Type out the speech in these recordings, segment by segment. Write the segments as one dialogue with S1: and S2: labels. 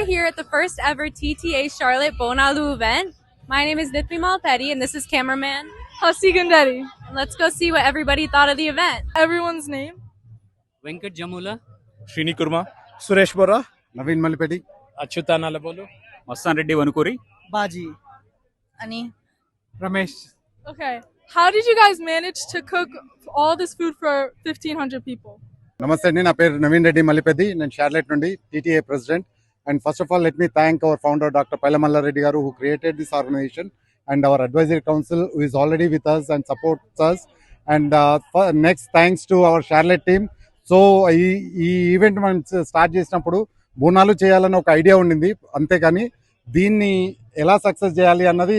S1: here at the first ever TTA Charlotte Bonalu event. My name is Nithmi Malpetty and this is cameraman
S2: Hasi Gandari.
S1: Let's go see what everybody thought of the event.
S2: Everyone's name.
S3: Venkat Jamula,
S4: Srini Kurma,
S5: Suresh Bora,
S6: Naveen Malipedi,
S4: Achyuta Nalabolu,
S3: Massan Reddy Vanukuri,
S7: Baji. Ani.
S4: Ramesh.
S2: Okay. How did you guys manage to cook all this food for 1,500 people?
S6: Namaste అండి. నా పేరు నవీన్ రెడ్డి మల్లిపెద్ది. నేను Charlotte నుండి TTA president. And first of all, let me thank our founder, Dr. Pailamalla Reddy garu, who created this organization, and our advisory council, who is already with us and supports us. And next, thanks to our Charlotte team. So ఈ event మనం start చేసినప్పుడు బోనాలు చేయాలని ఒక idea ఉండింది, అంతేకాని దీన్ని ఎలా success చేయాలి అన్నది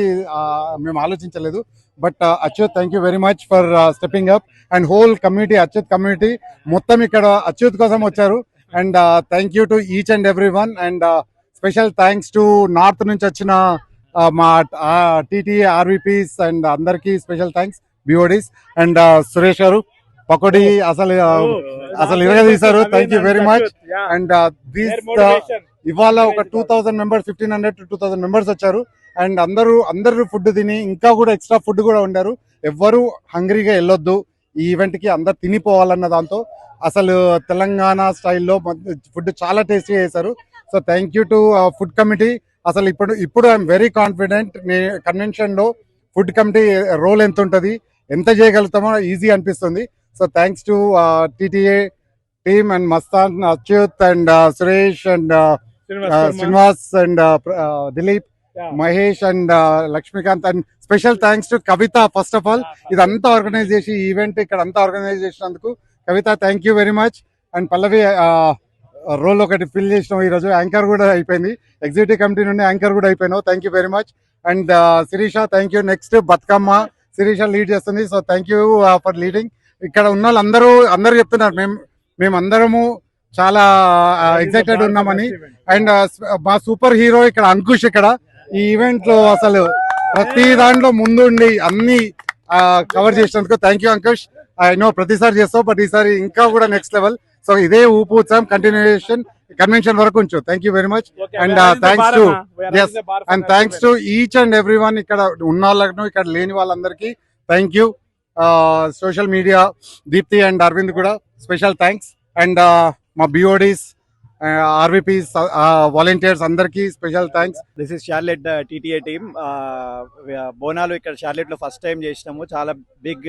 S6: మేము ఆలోచించలేదు. But Achyut, thank you very much for stepping up, and whole community, Achyut community మొత్తం ఇక్కడ అచ్యుత్ కోసం వచ్చారు. And thank you to each and every one. And special thanks to north నుంచి వచ్చిన మా TTA RVPs అండ్ అందరికీ special thanks, BODs. And Suresh garu pakodi అసలు ఇరగదీశారు. Thank you very much. And ఇవాళ ఒక 2,000 మెంబర్స్, 1,500 to 2,000 మెంబర్స్ వచ్చారు. అండ్ అందరూ ఫుడ్ తిని ఇంకా కూడా ఎక్స్ట్రా ఫుడ్ కూడా వండారు. ఎవ్వరూ హంగ్రీగా వెళ్ళొద్దు, ఈ ఈవెంట్ కి అందరు తినిపోవాలన్న దాంతో అసలు తెలంగాణ స్టైల్లో ఫుడ్ చాలా టేస్టీగా చేశారు. So thank you to food committee. అసలు ఇప్పుడు ఐఎమ్ వెరీ కాన్ఫిడెంట్. కన్వెన్షన్ లో ఫుడ్ కమిటీ రోల్ ఎంత ఉంటుంది, ఎంత చేయగలుగుతామో ఈజీ అనిపిస్తుంది. So thanks to TTA team and Mastan, Achyut and Suresh and Srinivas and Dilip, Mahesh and Lakshmikanth. And special thanks to Kavitha. First of all ఇదంతా organise చేసి ఈవెంట్ ఇక్కడ అంతా ఆర్గనైజ్ చేసినందుకు Kavitha, thank you very much. And Pallavi role ఒకటి ఫిల్ చేసినావు ఈరోజు, యాంకర్ కూడా అయిపోయింది, ఎగ్జిక్యూటివ్ కమిటీ నుండి యాంకర్ కూడా అయిపోయినావు. Thank you very much. And Sirisha, thank you. Next Bathukamma Sirisha lead చేస్తుంది. So thank you for leading. ఇక్కడ ఉన్న వాళ్ళందరూ చెప్తున్నారు మేమందరము చాలా ఎక్సైటెడ్ ఉన్నామని. అండ్ మా సూపర్ హీరో ఇక్కడ అంకుష్ ఇక్కడ ఈ ఈవెంట్ లో అసలు ప్రతి దాంట్లో ముందుండి అన్ని కవర్ చేసినందుకు thank you Ankush. I know ప్రతిసారి చేస్తావు, బట్ ఈసారి ఇంకా కూడా నెక్స్ట్ లెవెల్. సో ఇదే ఊపు ఉత్సాహం కంటిన్యూషన్ కన్వెన్షన్ వరకు ఉంచు. Thank you very much. And thanks to each and every one, ఇక్కడ ఉన్న వాళ్ళను ఇక్కడ లేని వాళ్ళందరికీ thank you. Social media Deepti and Aravind కూడా స్పెషల్ థ్యాంక్స్. అండ్ మా BODs, RVPs, వాలంటీర్స్ అందరికీ special thanks.
S5: This is Charlotte TTA team. Bonalu ఇక్కడ షార్లెట్ లో ఫస్ట్ టైం చేసినాము. చాలా బిగ్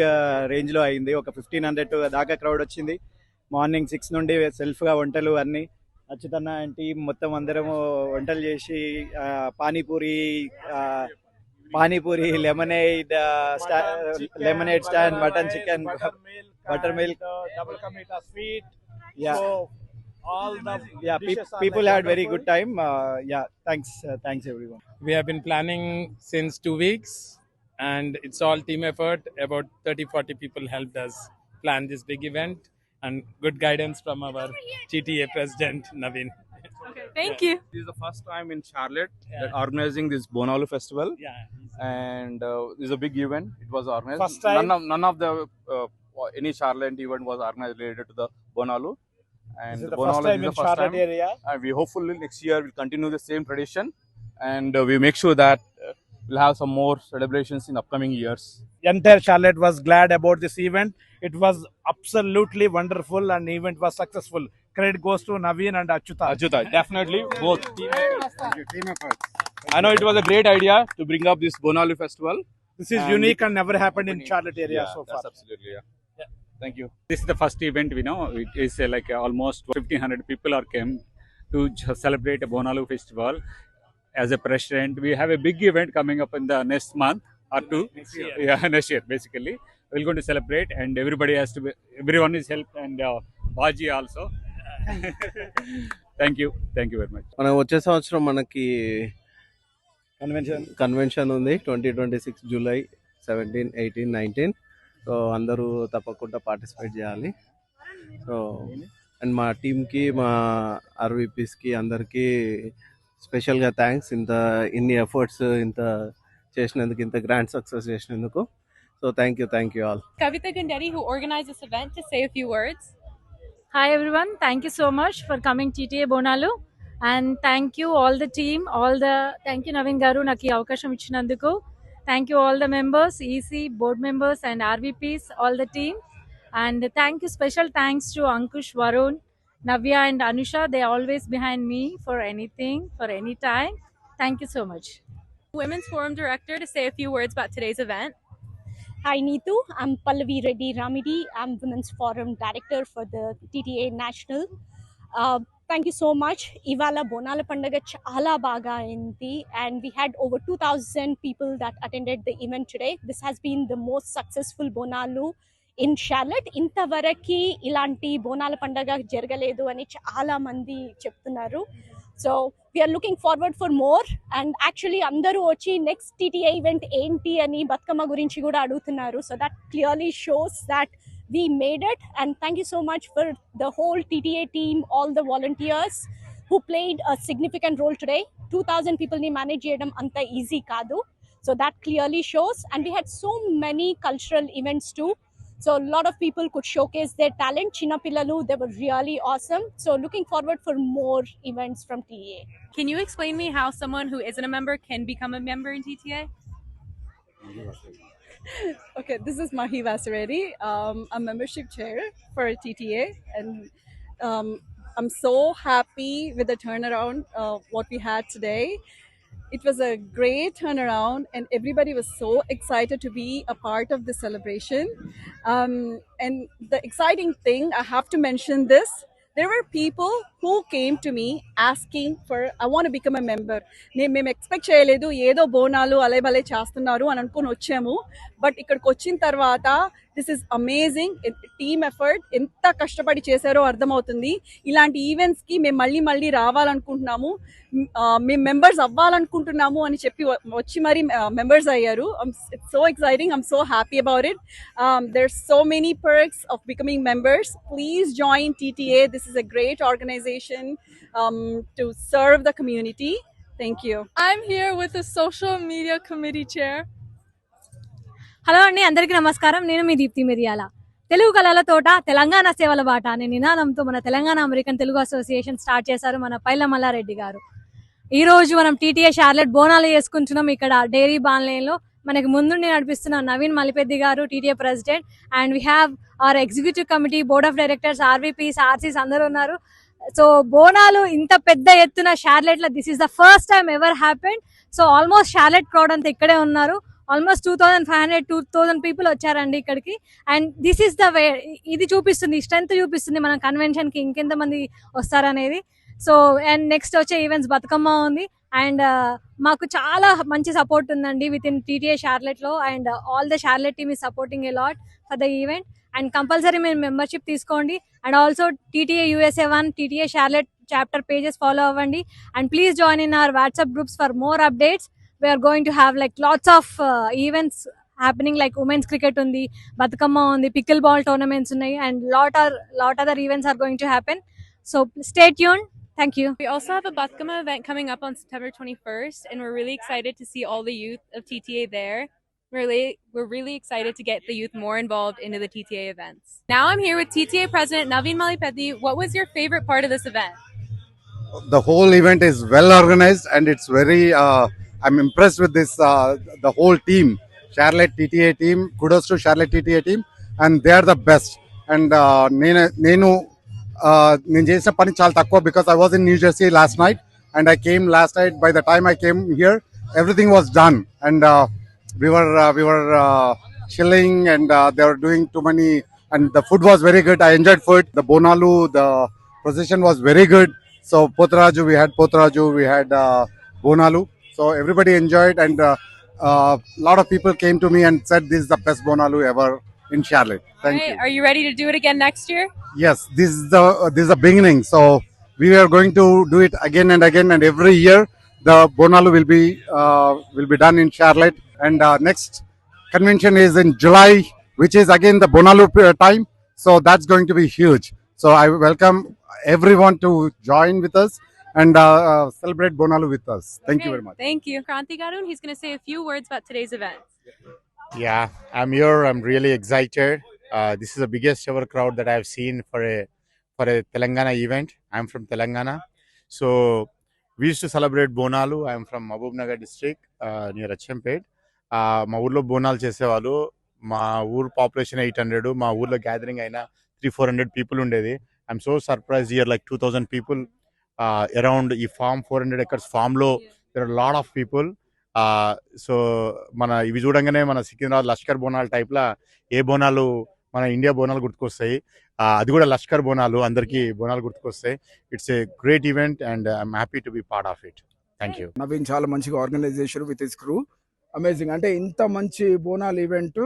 S5: రేంజ్ లో అయింది. ఒక 1,500 దాకా క్రౌడ్ వచ్చింది. మార్నింగ్ 6 నుండి సెల్ఫ్ గా వంటలు అన్ని అచ్యుతన్న అండ్ టీమ్ మొత్తం అందరము వంటలు చేసి panipuri, lemonade stand, mutton, chicken, butter milk, double ka meeta, sweet. Yeah. So people had very good time. Thanks everyone.
S4: We have been planning since 2 weeks, and it's all team effort. About 30-40 people helped us plan this big event, and good guidance from our TTA president Naveen.
S2: Okay, thank you.
S8: This is the first time in Charlotte that organizing this Bonalu festival. And this is a big event. It was organized.
S5: First time.
S8: None of the any Charlotte event was organized related to the Bonalu. And
S5: This is the
S8: Bonalu
S5: first time
S8: is
S5: in
S8: the first
S5: Charlotte
S8: time.
S5: area.
S8: And we hopefully next year will continue the same tradition, and we make sure that we'll have some more celebrations in upcoming years.
S5: Entire Charlotte was glad about this event. It was absolutely wonderful, and the event was successful. Credit goes to Naveen and Achyuta.
S8: Definitely both. I know it was a great idea to bring up this Bonalu festival.
S5: This is unique and never happened in Charlotte area so far.
S8: That's absolutely, yeah. Thank you.
S3: This is the first event we know. It is like almost 1,500 people are came to celebrate a Bonalu festival. As a president, we have a big event coming up in the next month or two. Next year basically. We're going to celebrate, and everyone is helped, and Baji also. Thank you very much.
S9: మనం వచ్చే సంవత్సరం మనకి
S5: convention
S9: ఉంది 2026 July 17, 18, 19. So అందరూ తప్పకుండా participate చేయాలి. So and మా టీమ్కి, మా RVPsకి అందరికీ స్పెషల్గా థ్యాంక్స్. ఇన్ని ఎఫర్ట్స్ ఇంత చేసినందుకు, ఇంత గ్రాండ్ సక్సెస్ చేసినందుకు. So thank you all.
S1: Kavita Gandari, who organized this event, to say a few words.
S2: Hi everyone. Thank you so much for coming TTA Bonalu.
S10: And thank you all the team, thank you Naveen garu నాకు ఈ అవకాశం ఇచ్చినందుకు. Thank you all the members, EC board members and RVPs, all the team. And thank you, special thanks to Ankush, Varun, Navya and Anusha. They always behind me for anything, for any time. Thank you so much.
S1: Women's Forum Director, to say a few words about today's event.
S11: Hi Neetu, I'm Pallavi Reddy Ramidi. I'm Women's Forum Director for the TTA National. Thank you so much. Ivala Bonala Pandaga Chala Baga Inti, and we had over 2,000 people that attended the event today. This has been the most successful Bonalu in Charlotte. Intavaraki ilanti Bonala Pandaga Jergaledu ani chala mandi cheptunnaru. So we are looking forward for more, and actually andaru vachi next TTA event enti ani Batkama gurinchi kuda adugutunnaru. So that clearly shows that we made it, and thank you so much for the whole TTA team, all the volunteers who played a significant role today. 2,000 people ni manage cheyadam anta easy kaadu. So that clearly shows, and we had so many cultural events too. So a lot of people could showcase their talent. Chinna Pillalu, they were really awesome. So looking forward for more events from TTA.
S1: Can you explain me how someone who isn't a member can become a member in TTA?
S12: Okay, this is Mahi Vasaredi. I'm membership chair for TTA, and I'm so happy with the turnaround what we had today. It was a great turnaround, and everybody was so excited to be a part of the celebration. And the exciting thing, I have to mention this. There were people who came to me asking for, I want to become a member. మేము expect చేయలేదు ఏదో బోనాలు అలే బలే చేస్తున్నారు అని అనుకుని వచ్చాము. But ఇక్కడికి వచ్చిన తర్వాత this is amazing. Team effort ఎంత కష్టపడి చేశారో అర్థమవుతుంది. ఇలాంటి ఈవెంట్స్కి మేము మళ్ళీ మళ్ళీ రావాలనుకుంటున్నాము, మేము మెంబర్స్ అవ్వాలనుకుంటున్నాము అని చెప్పి వచ్చి మరి మెంబర్స్ అయ్యారు. It's so exciting. I'm so happy about it. There's so many perks of becoming members. Please join TTA. This is a great organization to serve the community. Thank you.
S2: I'm here with the social media committee chair.
S10: Hello అండి, అందరికీ నమస్కారం. నేను మీ దీప్తి మిరియాల. తెలుగు కళల తోట, తెలంగాణ సేవల బాట అనే నినాదంతో మన Telangana American Telugu association start చేశారు మన పైల మల్లారెడ్డి గారు. ఈ రోజు మనం టీటీఏ షార్లెట్ బోనాలు చేసుకుంటున్నాం ఇక్కడ డైరీ బాన్లేన్లో. మనకి ముందుండి నడిపిస్తున్న Naveen Malipeddi garu, TTA president, and we have our executive committee, board of directors, RVPs, RCs అందరూ ఉన్నారు. సో బోనాలు ఇంత పెద్ద ఎత్తున షార్లెట్ లో this is the first time ever happened. So almost Charlotte crowd అంతా ఇక్కడే ఉన్నారు. ఆల్మోస్ట్ 2,500 2,000 పీపుల్ వచ్చారండి ఇక్కడికి. And this is the way, ఇది చూపిస్తుంది, స్ట్రెంత్ చూపిస్తుంది మన కన్వెన్షన్ కి ఇంకెంతమంది వస్తారనేది. సో అండ్ నెక్స్ట్ వచ్చే ఈవెంట్స్ బతుకమ్మ ఉంది, అండ్ మాకు చాలా మంచి సపోర్ట్ ఉందండి విత్ ఇన్ టీటీఏ షార్లెట్ లో, and all the Charlotte team is supporting a lot for the event. And compulsory మీరు మెంబర్షిప్ తీసుకోండి. And also TTA USA 1, TTA Charlotte chapter pages follow అవ్వండి. And please join in our WhatsApp groups for more updates. We are going to have like lots of events happening, like women's cricket undi, Batukamma undi, pickleball tournaments unnai, and lot other events are going to happen. So stay tuned. Thank you.
S1: We also have a Batukamma event coming up on September 21st, and we're really excited to see all the youth of TTA there. We're really excited to get the youth more involved into the TTA events. Now I'm here with TTA President Naveen Malipetti. What was your favorite part of this event?
S6: The whole event is well organized, and it's very I'm impressed with this the whole team, Charlotte TTA team. Kudos to Charlotte TTA team, and they are the best. And నేను చేసిన పని చాలా తక్కువ, because I was in New Jersey last night and I came last night. By the time I came here, everything was done, and we were chilling, and they were doing too many, and the food was very good. I enjoyed food. The Bonalu, the procession was very good. So Potraju, we had Bonalu. So everybody enjoyed, and lot of people came to me and said this is the best Bonalu ever in Charlotte. Thank you.
S1: Are you ready to do it again next year?
S6: Yes, this is the beginning. So we are going to do it again and again, and every year the Bonalu will be done in Charlotte. And next convention is in July, which is again the Bonalu time. So that's going to be huge. So I welcome everyone to join with us and celebrate Bonalu with us. Thank you very much.
S1: Thank you. Kranti Garun, he's going to say a few words about today's event.
S13: Yeah, I'm here. I'm really excited. This is the biggest ever crowd that I've seen for a Telangana event. I'm from Telangana, so We used to celebrate Bonalu. I am from Mahbubnagar district, near Achenpet. మా ఊర్లో బోనాలు చేసేవాళ్ళు. మా ఊరు population 800. మా ఊర్లో gathering అయినా 300-400 people ఉండేది. I'm so surprise here like 2000 people around ఈ ఫామ్ 400 acres ఫామ్లో there are lot of people. So మన ఇవి చూడంగానే మన సికింద్రాబాద్ లష్కర్ బోనాలు టైప్లా ఏ బోనాలు మన ఇండియా బోనాలు గుర్తుకొస్తాయి. అది కూడా లష్కర్ బోనాలు, అందరికీ బోనాలు గుర్తుకొస్తాయి. It's a great event and I'm happy to be part of it. Thank you.
S14: Naveen చాలా మంచిగా organisation with his crew, amazing. అంటే ఇంత మంచి బోనాల్ ఈవెంట్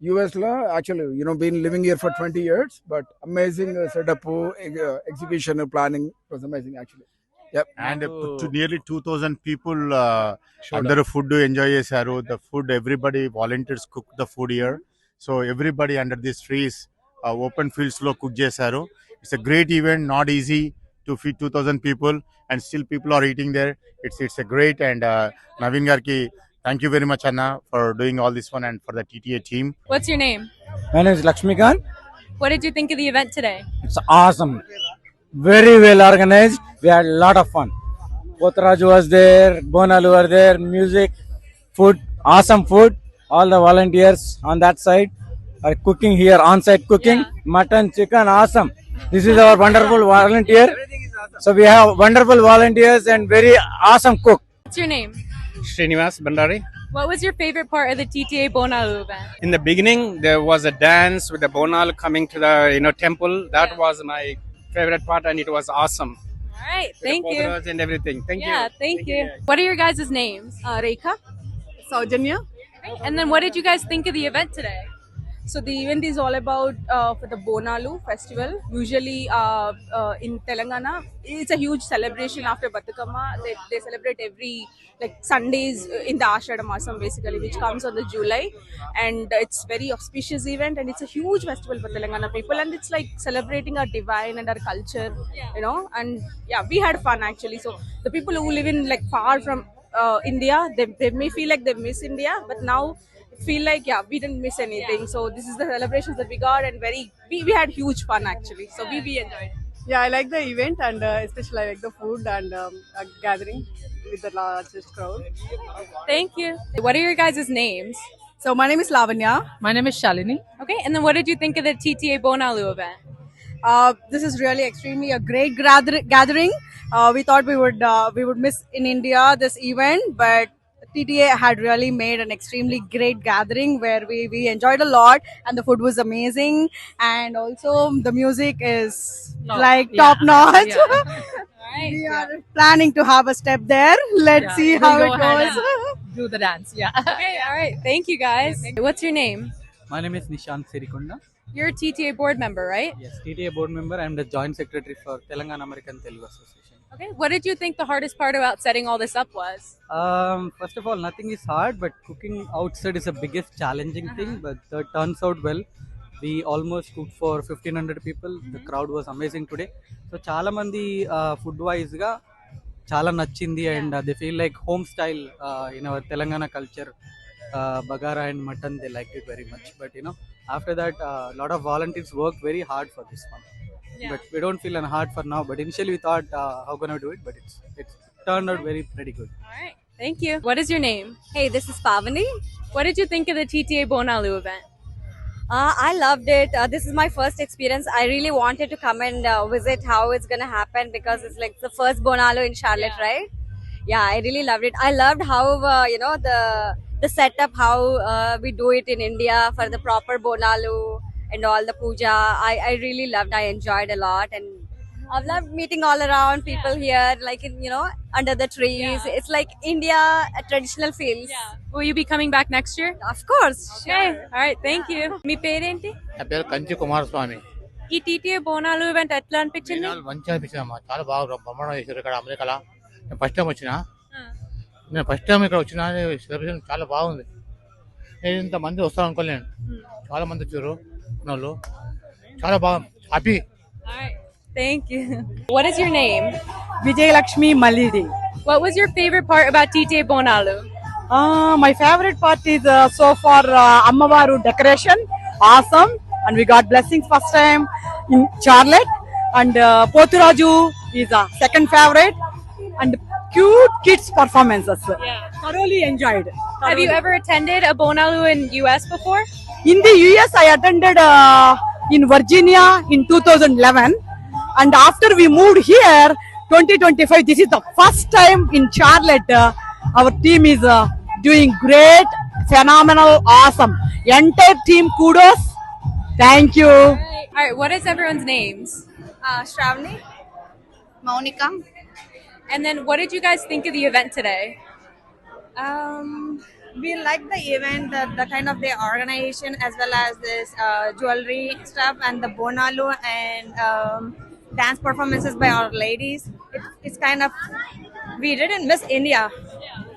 S14: యుఎస్ లో actually been living here for 20 years, but amazing setup, execution, planning was amazing actually.
S13: And nearly 2000 people అందరూ food enjoy చేశారు. The food everybody volunteers cook the food here. So everybody under this trees open fields లో cook చేశారు. It's a great event, not easy to feed 2000 people and still people are eating there. It's a great. And Naveen గారికి thank you very much, Anna, for doing all this one and for the TTA team.
S1: What's your name?
S15: My name is Lakshmikant.
S1: What did you think of the event today?
S15: It's awesome. Very well organized. We had a lot of fun. Pothraju was there, Bonalu were there, music, food, awesome food. All the volunteers on that side are cooking here, on-site cooking. Yeah. Mutton, chicken, awesome. This is our wonderful volunteer. So we have wonderful volunteers and very awesome cook.
S1: What's your name?
S16: Srinivas Bandari.
S1: What was your favorite part of the TTA Bonalu event?
S16: In the beginning, there was a dance with the Bonalu coming to the temple. That was my favorite part, and it was awesome.
S1: All right, thank you.
S16: And everything. Thank you.
S1: Yeah, thank you. What are your guys' names?
S12: Rekha, Saujanya.
S1: And then what did you guys think of the event today?
S12: So the event is all about for the Bonalu festival. Usually in Telangana, it's a huge celebration after Batukama. They celebrate every Sundays in the Ashada Masam basically, which comes on the July, and it's very auspicious event, and it's a huge festival for Telangana people, and it's like celebrating our divine and our culture, and yeah, we had fun actually. So the people who live in far from India, they may feel like they miss India, but now feel like we didn't miss anything. So this is the celebrations that we got, and we had huge fun actually. So we enjoyed.
S17: Yeah, I like the event, and especially I like the food and a gathering with the largest crowd.
S1: Thank you. What are your guys' names?
S17: So my name is Lavanya.
S18: My name is Shalini.
S1: Okay, and then what did you think of the TTA Bonalu event?
S17: This is really extremely a great gathering. We thought we would miss in India this event, but TTA had really made an extremely great gathering where we enjoyed a lot, and the food was amazing, and also the music is top notch.
S1: Right.
S17: We are planning to have a step there. Let's see how it goes.
S18: Do the dance, yeah.
S1: Okay, all right. Thank you guys. What's your name?
S15: My name is Nishant Sirikonda.
S1: You're a TTA board member, right?
S15: Yes, TTA board member. I'm the joint secretary for Telangana American Telugu Association.
S1: Okay. What did you think the hardest part about setting all this up was?
S15: First of all, nothing is hard, but cooking outside is the biggest challenging thing. But it turns out well. We almost cooked for 1500 people. The crowd was amazing today. So చాలా మంది food wise గా చాలా నచ్చింది, and they feel like home style in our Telangana culture. Bagara and mutton, they liked it very much. But after that, a lot of volunteers worked very hard for this one. Yeah. But we don't feel hard for now. But initially we thought, how gonna do it? But it's turned out pretty good.
S1: All right, thank you. What is your name?
S19: Hey, this is Pavani.
S1: What did you think of the TTA Bonalu event?
S19: I loved it. This is my first experience. I really wanted to come and visit how it's gonna happen, because it's like the first Bonalu in Charlotte, right? Yeah, I really loved it. I loved how the setup, how we do it in India for the proper Bonalu and all the puja. I really loved. I enjoyed a lot, and I've loved meeting all around people here, like under the trees. Yeah. It's like India, a traditional feels.
S1: Yeah. Will you be coming back next year?
S19: Of course.
S1: Okay. All right. Thank you. మీ పేరేంటి?
S20: నా పేరు కంచి కుమారస్వామి.
S1: ఈ TTA Bonalu event ఎట్లా అనిపించింది?
S20: మంచిగా అనిపించిందమ్మా, చాలా బాగా బ్రహ్మాండంగా చేశారు ఇక్కడ అమెరికాలో. నేను ఫస్ట్ టైం వచ్చిన ఇక్కడ వచ్చిన సెలబ్రేషన్ చాలా బాగుంది. నేను ఇంతమంది వస్తాను అనుకోలేను, చాలా మంది వచ్చారు వాళ్ళు, చాలా బాగా happy.
S1: Thank you. What is your name?
S18: Vijay Lakshmi Malidi.
S1: What was your favorite part about TTA Bonalu?
S18: My favorite part is so far Ammavaru decoration, awesome, and we got blessings first time in Charlotte, and Pothraju is a second favorite, and cute kids performances.
S1: Yeah.
S18: Thoroughly enjoyed.
S1: Have you ever attended a Bonalu in US before?
S18: In the US, I attended in Virginia in 2011, and after we moved here, 2025. This is the first time in Charlotte. Our team is doing great, phenomenal, awesome. Entire team, kudos. Thank you.
S1: All right. What is everyone's names?
S7: Shravani, Monica.
S1: And then, what did you guys think of the event today?
S7: We like the event, the kind of the organization as well as this jewelry stuff and the Bonalu and dance performances by our ladies. It's kind of, we didn't miss India.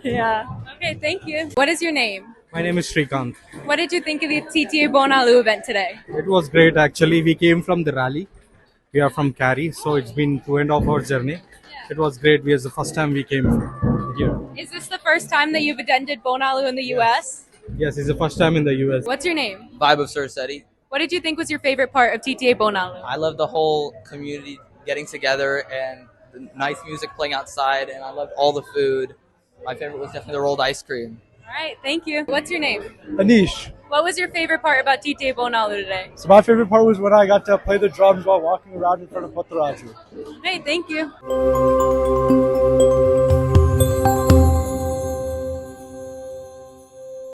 S7: Yeah.
S1: Okay, thank you. What is your name?
S21: My name is Srikanth.
S1: What did you think of the TTA Bonalu event today?
S21: It was great actually. We came from the rally. We are from Cary, so it's been 2.5 hours journey. It was great. It was the first time we came here.
S1: Is this the first time that you've attended Bonalu in the US?
S21: Yes, it's the first time in the US.
S1: What's your name?
S22: Vibe of Sursetti.
S1: What did you think was your favorite part of TTA Bonalu?
S22: I love the whole community getting together and the nice music playing outside, and I loved all the food. My favorite was definitely the rolled ice cream.
S1: All right, thank you. What's your name?
S23: Anish.
S1: What was your favorite part about TTA Bonalu today?
S23: So my favorite part was when I got to play the drums while walking around in front of Patraju.
S1: Okay, thank you.